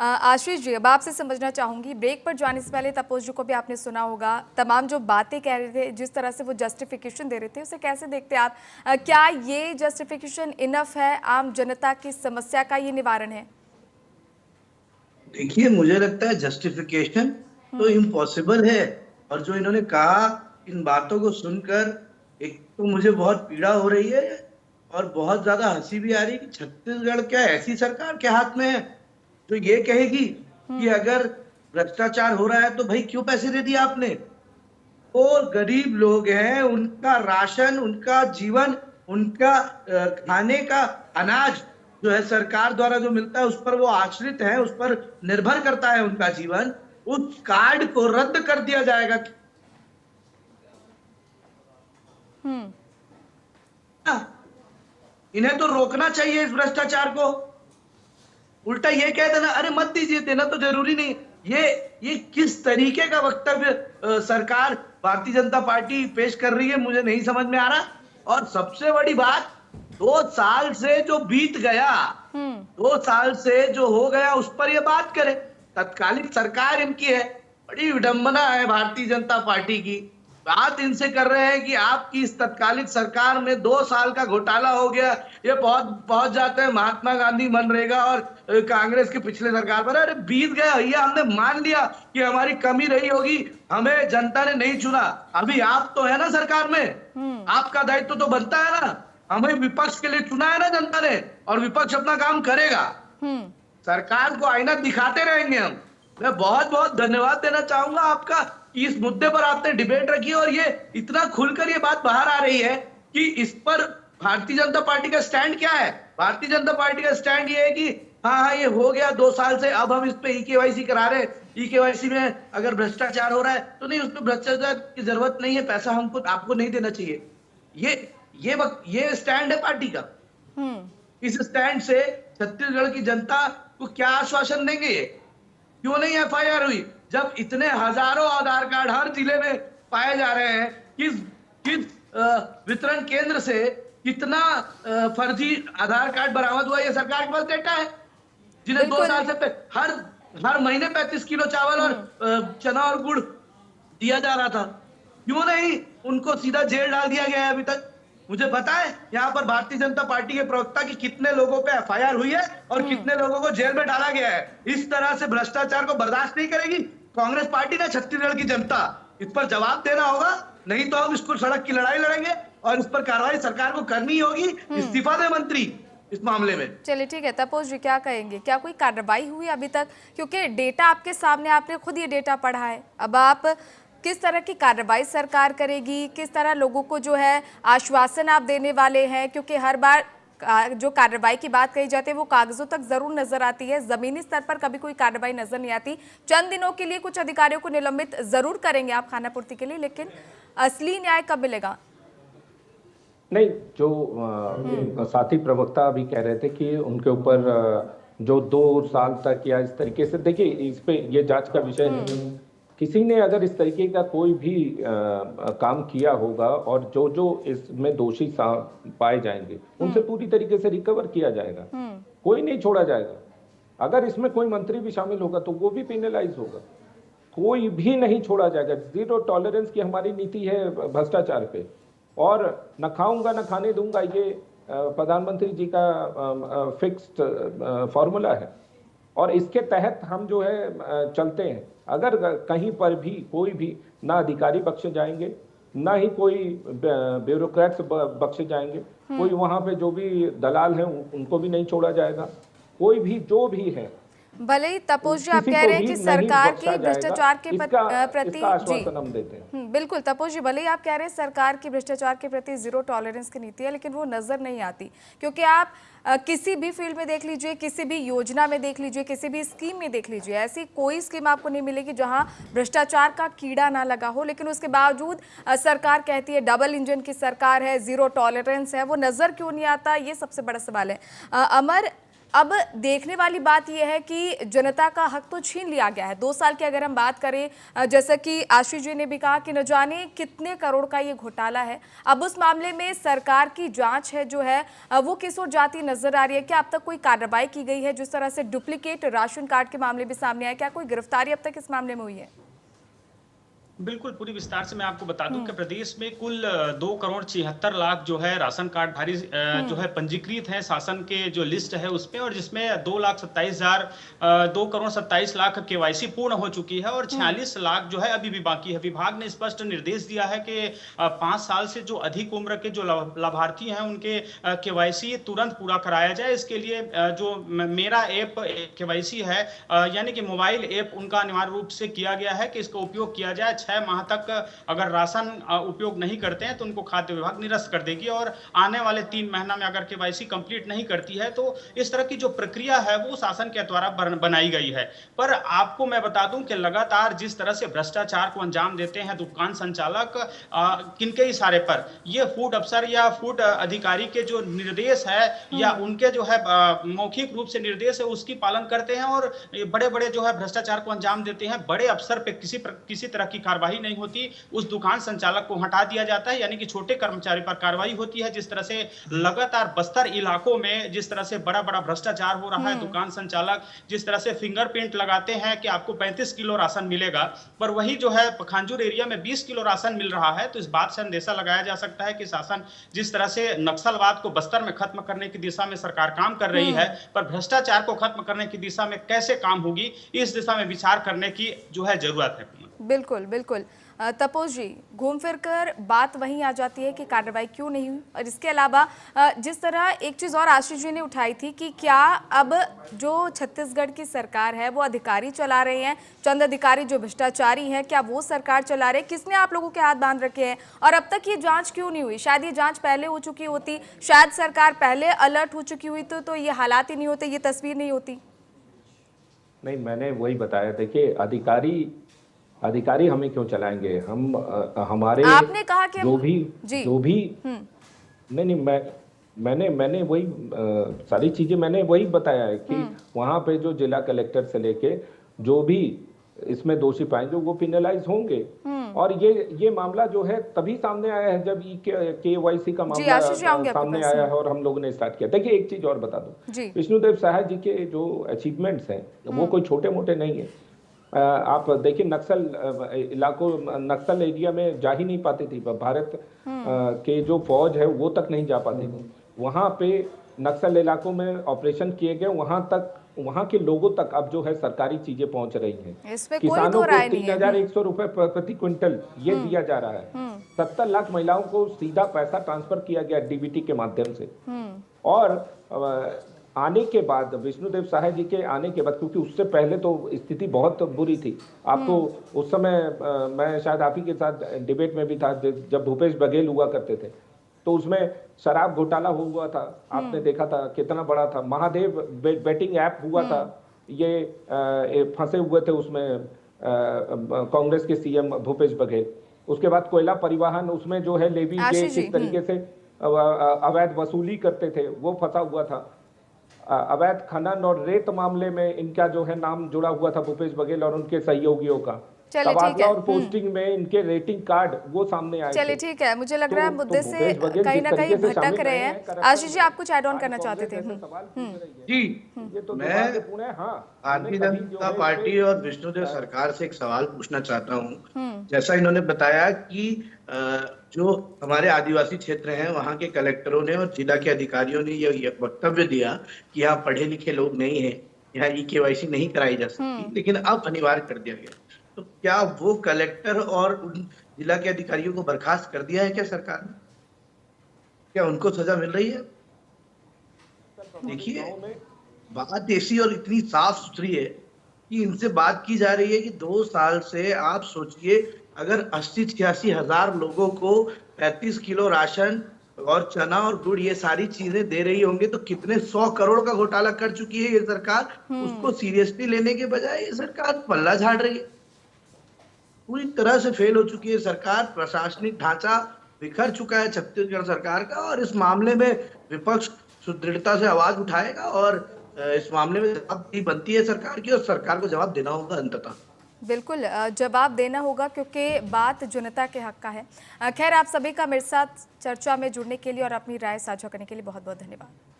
आशीष जी, अब आपसे समझना चाहूंगी, ब्रेक पर जाने से पहले तपोज जी को भी आपने सुना होगा, तमाम जो बातें कह रहे थे, जिस तरह से वो जस्टिफिकेशन दे रहे थे, उसे कैसे देखते हैं आप? क्या ये जस्टिफिकेशन इनफ है? आम जनता की समस्या का ये निवारण है? देखिए, मुझे लगता है जस्टिफिकेशन तो इम्पॉसिबल है। और जो इन्होंने कहा, इन बातों को सुनकर एक तो मुझे बहुत पीड़ा हो रही है और बहुत ज्यादा हंसी भी आ रही है कि छत्तीसगढ़ क्या ऐसी सरकार के हाथ में है जो ये कहेगी कि अगर भ्रष्टाचार हो रहा है तो भाई क्यों पैसे दे दिए आपने। वो गरीब लोग हैं, उनका राशन, उनका जीवन, उनका खाने का अनाज जो है सरकार द्वारा जो मिलता है उस पर वो आश्रित है, उस पर निर्भर करता है उनका जीवन। उस कार्ड को रद्द कर दिया जाएगा। हम्म। इन्हें तो रोकना चाहिए इस भ्रष्टाचार को। उल्टा ये कह देना अरे मत दीजिए, देना तो जरूरी नहीं। ये किस तरीके का वक्तव्य सरकार भारतीय जनता पार्टी पेश कर रही है, मुझे नहीं समझ में आ रहा। और सबसे बड़ी बात, 2 साल से जो बीत गया, 2 साल से जो हो गया उस पर ये बात करें। तत्कालीन सरकार इनकी है, बड़ी विडंबना है भारतीय जनता पार्टी की। बात इनसे कर रहे हैं कि आपकी इस तत्कालीन सरकार में 2 साल का घोटाला हो गया। ये पहुंच जाते हैं महात्मा गांधी, मनरेगा और कांग्रेस के पिछले सरकार पर। अरे बीत गया भैया, हमने मान लिया कि हमारी कमी रही होगी, हमें जनता ने नहीं चुना। अभी आप तो है ना सरकार में, आपका दायित्व तो बनता है ना। हमें विपक्ष के लिए चुना है ना जनता ने, और विपक्ष अपना काम करेगा। सरकार को आईना दिखाते रहेंगे हम। मैं बहुत बहुत धन्यवाद देना चाहूंगा आपका कि इस मुद्दे पर आपने डिबेट रखी और ये इतना खुलकर ये बात बाहर आ रही है कि इस पर भारतीय जनता पार्टी का स्टैंड क्या है। भारतीय जनता पार्टी का स्टैंड ये है कि हाँ ये हो गया 2 साल से, अब हम इस पे ई-केवाईसी करा रहे हैं। ई-केवाईसी में अगर भ्रष्टाचार हो रहा है तो नहीं, उसमें भ्रष्टाचार की जरूरत नहीं है, पैसा हमको आपको नहीं देना चाहिए। ये स्टैंड है पार्टी का। इस स्टैंड से छत्तीसगढ़ की जनता को क्या आश्वासन देंगे? ये क्यों नहीं एफआईआर हुई जब इतने हजारों आधार कार्ड हर जिले में पाए जा रहे हैं? किस किस वितरण केंद्र से कितना फर्जी आधार कार्ड बरामद हुआ, ये सरकार के पास डेटा है। जिन्हें 2 साल से हर महीने 35 किलो चावल और चना और गुड़ दिया जा रहा था, क्यों नहीं उनको सीधा जेल डाल दिया गया है अभी तक? मुझे पता है यहाँ पर भारतीय जनता पार्टी के प्रवक्ता की कितने लोगों पे एफआईआर हुई है और कितने लोगों को जेल में डाला गया है। इस तरह से भ्रष्टाचार को बर्दाश्त नहीं करेगी कांग्रेस पार्टी ने। छत्तीसगढ़ की जनता, इस पर जवाब देना होगा, नहीं तो हम इसको सड़क की लड़ाई लड़ेंगे और इस पर कार्रवाई सरकार को करनी होगी। इस्तीफा दे मंत्री इस मामले में। चलिए ठीक है, तपोज जी क्या कहेंगे, क्या कोई कार्रवाई हुई अभी तक? क्योंकि डेटा आपके सामने, आपने खुद ये डेटा पढ़ा है। अब आप किस तरह की कार्रवाई सरकार करेगी, किस तरह लोगों को जो है आश्वासन आप देने वाले हैं? क्योंकि हर बार जो कार्रवाई की बात कही जाती है वो कागजों तक जरूर नजर आती है, जमीनी स्तर पर कभी कोई कार्रवाई नजर नहीं आती। चंद दिनों के लिए कुछ अधिकारियों को निलंबित जरूर करेंगे आप खानापूर्ति के लिए, लेकिन असली न्याय कब मिलेगा? नहीं, जो साथी प्रवक्ता अभी कह रहे थे कि उनके ऊपर जो 2 साल तक या इस तरीके से, देखिए इस पे ये जांच का विषय नहीं। किसी ने अगर इस तरीके का कोई भी काम किया होगा और जो जो इसमें दोषी पाए जाएंगे उनसे पूरी तरीके से रिकवर किया जाएगा, कोई नहीं छोड़ा जाएगा। अगर इसमें कोई मंत्री भी शामिल होगा तो वो भी पेनलाइज होगा, कोई भी नहीं छोड़ा जाएगा। 0 टॉलरेंस की हमारी नीति है भ्रष्टाचार पे, और न खाऊंगा न खाने दूंगा, ये प्रधानमंत्री जी का फिक्स्ड फॉर्मूला है और इसके तहत हम जो है चलते हैं। अगर कहीं पर भी कोई भी ना अधिकारी बख्शे जाएंगे, ना ही कोई ब्यूरोक्रेट्स बख्शे जाएंगे, कोई वहां पे जो भी दलाल हैं उनको भी नहीं छोड़ा जाएगा, कोई भी जो भी है। भले ही तपोज जी आप कह रहे हैं कि सरकार की भ्रष्टाचार के प्रति आश्वासन हम देते हैं। बिल्कुल तपोज जी, भले ही आप कह रहे हैं सरकार की भ्रष्टाचार के प्रति 0 टॉलरेंस की नीति है, लेकिन वो नजर नहीं आती। क्योंकि आप किसी भी फील्ड में देख लीजिए, किसी भी योजना में देख लीजिए, किसी भी स्कीम में देख लीजिए, ऐसी कोई स्कीम आपको नहीं मिलेगी जहां भ्रष्टाचार का कीड़ा ना लगा हो। लेकिन उसके बावजूद सरकार कहती है डबल इंजन की सरकार है, 0 टॉलरेंस है। वो नजर क्यों नहीं आता, ये सबसे बड़ा सवाल है। अमर, अब देखने वाली बात यह है कि जनता का हक तो छीन लिया गया है। 2 साल की अगर हम बात करें, जैसा कि आशीष जी ने भी कहा कि न जाने कितने करोड़ का ये घोटाला है। अब उस मामले में सरकार की जांच है जो है वो किस ओर जाती नजर आ रही है? क्या अब तक कोई कार्रवाई की गई है? जिस तरह से डुप्लीकेट राशन कार्ड के मामले भी सामने आए, क्या कोई गिरफ्तारी अब तक इस मामले में हुई है? बिल्कुल, पूरी विस्तार से मैं आपको बता दूं कि प्रदेश में कुल 2,76,00,000 जो है राशन कार्डधारी जो है पंजीकृत हैं शासन के जो लिस्ट है उसमें, और जिसमें 2,27,000 केवाईसी पूर्ण हो चुकी है और 46 लाख जो है अभी भी बाकी है। विभाग ने स्पष्ट निर्देश दिया है कि 5 साल से जो अधिक उम्र के जो लाभार्थी हैं उनके केवाईसी तुरंत पूरा कराया जाए। इसके लिए जो मेरा ऐप केवाईसी है यानी कि मोबाइल ऐप उनका अनिवार्य रूप से किया गया है कि इसका उपयोग किया जाए। 6 माह तक अगर राशन उपयोग नहीं करते हैं तो उनको खाद्य विभाग निरस्त कर देगी, और आने वाले 3 महीना में अगर केवाईसी कंप्लीट नहीं करती है तो इस तरह की जो प्रक्रिया है वो शासन के द्वारा बनाई गई है। पर आपको मैं बता दूं कि लगातार जिस तरह से भ्रष्टाचार को अंजाम देते हैं दुकान संचालक, किनके इशारे पर ये फूड अफसर या फूड अधिकारी के जो निर्देश है या उनके जो है मौखिक रूप से निर्देश है उसकी पालन करते हैं और बड़े बड़े जो है भ्रष्टाचार को अंजाम देते हैं। बड़े अफसर पे किसी तरह की कार्रवाई नहीं होती, उस दुकान संचालक को हटा दिया जाता है, यानी कि छोटे कर्मचारी पर कार्रवाई होती है। जिस तरह से लगातार बस्तर इलाकों में जिस तरह से बड़ा बड़ा भ्रष्टाचार हो रहा है, दुकान संचालक जिस तरह से फिंगरप्रिंट लगाते हैं कि आपको 35 किलो राशन मिलेगा, पर वही जो है खांजूर एरिया में 20 किलो राशन मिल रहा है। तो इस बात से अंदेशा लगाया जा सकता है कि शासन जिस तरह से नक्सलवाद को बस्तर में खत्म करने की दिशा में सरकार काम कर रही है, पर भ्रष्टाचार को खत्म करने की दिशा में कैसे काम होगी, इस दिशा में विचार करने की जो है जरूरत है। बिल्कुल बिल्कुल। तपोज जी, घूम फिर कर बात वहीं आ जाती है कि कार्रवाई क्यों नहीं हुई। और इसके अलावा जिस तरह एक चीज़ और आशीष जी ने उठाई थी कि क्या अब जो छत्तीसगढ़ की सरकार है वो अधिकारी चला रहे हैं, चंद अधिकारी जो भ्रष्टाचारी हैं, क्या वो सरकार चला रहे हैं? किसने आप लोगों के हाथ बांध रखे हैं और अब तक ये जांच क्यों नहीं हुई? शायद ये जांच पहले हो चुकी होती, शायद सरकार पहले अलर्ट हो चुकी हुई तो ये हालात ही नहीं होते, ये तस्वीर नहीं होती। नहीं, मैंने वही बताया। देखिए, अधिकारी हमें क्यों चलाएंगे? हम हमारे आपने कहा कि जो भी नहीं, मैंने वही सारी चीजें मैंने वही बताया है कि वहां पे जो जिला कलेक्टर से लेके जो भी इसमें दोषी पाएंगे वो पिनलाइज होंगे। और ये मामला जो है तभी सामने आया है जब केवाईसी का मामला सामने आया है और हम लोगों ने स्टार्ट किया। देखिए, एक चीज और बता दूं, विष्णुदेव सहाय जी के जो अचीवमेंट्स हैं वो कोई छोटे मोटे नहीं है। आप देखिए, नक्सल एरिया में जा ही नहीं पाती थी भारत के जो फौज है वो तक नहीं जा पाती थी। वहां पे नक्सल इलाकों में ऑपरेशन किए गए, वहां के लोगों तक अब जो है सरकारी चीजें पहुंच रही हैं। किसानों को 3,100 रुपए प्रति क्विंटल ये दिया जा रहा है। 70 लाख महिलाओं को सीधा पैसा ट्रांसफर किया गया डीबीटी के माध्यम से। और आने के बाद, विष्णुदेव सहाय जी के आने के बाद, क्योंकि उससे पहले तो स्थिति बहुत बुरी थी। आपको उस समय मैं शायद आप ही के साथ डिबेट में भी था जब भूपेश बघेल हुआ करते थे, तो उसमें शराब घोटाला हुआ था। आपने देखा था कितना बड़ा था। महादेव बेटिंग ऐप हुआ था, ये फंसे हुए थे उसमें कांग्रेस के सीएम भूपेश बघेल। उसके बाद कोयला परिवहन, उसमें जो है लेवी के किस तरीके से अवैध वसूली करते थे वो फंसा हुआ था। अवैध खनन और रेत मामले में इनका जो है नाम जुड़ा हुआ था भूपेश बघेल और उनके सहयोगियों का। तबादला और पोस्टिंग में इनके रेटिंग कार्ड वो सामने आए। चलिए ठीक है, मुझे लग रहा है मुद्दे से कहीं ना कहीं भटक रहे हैं। आशीष जी, आप कुछ ऐड ऑन करना चाहते थे? जी, मैं भारतीय जनता पार्टी और विष्णुदेव सरकार से एक सवाल पूछना चाहता हूँ। जैसा इन्होंने बताया कि जो हमारे आदिवासी क्षेत्र हैं वहाँ के कलेक्टरों ने और जिला के अधिकारियों ने ये वक्तव्य दिया कि यहाँ पढ़े लिखे लोग नहीं है, यहाँ ई-केवाईसी नहीं कराई जा सकती, लेकिन अब अनिवार्य कर दिया गया। तो क्या वो कलेक्टर और उन जिला के अधिकारियों को बर्खास्त कर दिया है क्या सरकार ने? क्या उनको सजा मिल रही है? देखिए, बात ऐसी और इतनी साफ सुथरी है कि इनसे बात की जा रही है कि 2 साल से आप सोचिए, अगर 80-86 हजार लोगों को 35 किलो राशन और चना और गुड़ ये सारी चीजें दे रही होंगे तो कितने 100 करोड़ का घोटाला कर चुकी है ये सरकार। उसको सीरियसली लेने के बजाय ये सरकार पल्ला झाड़ रही है। पूरी तरह से फेल हो चुकी है सरकार। प्रशासनिक ढांचा बिखर चुका है छत्तीसगढ़ सरकार का, और इस मामले में विपक्ष सुदृढ़ता से आवाज उठाएगा और इस मामले में जवाबदेही बनती है सरकार की, और सरकार को जवाब देना होगा अंततः। बिल्कुल जवाब देना होगा क्योंकि बात जनता के हक का है। खैर, आप सभी का मेरे साथ चर्चा में जुड़ने के लिए और अपनी राय साझा करने के लिए बहुत बहुत धन्यवाद।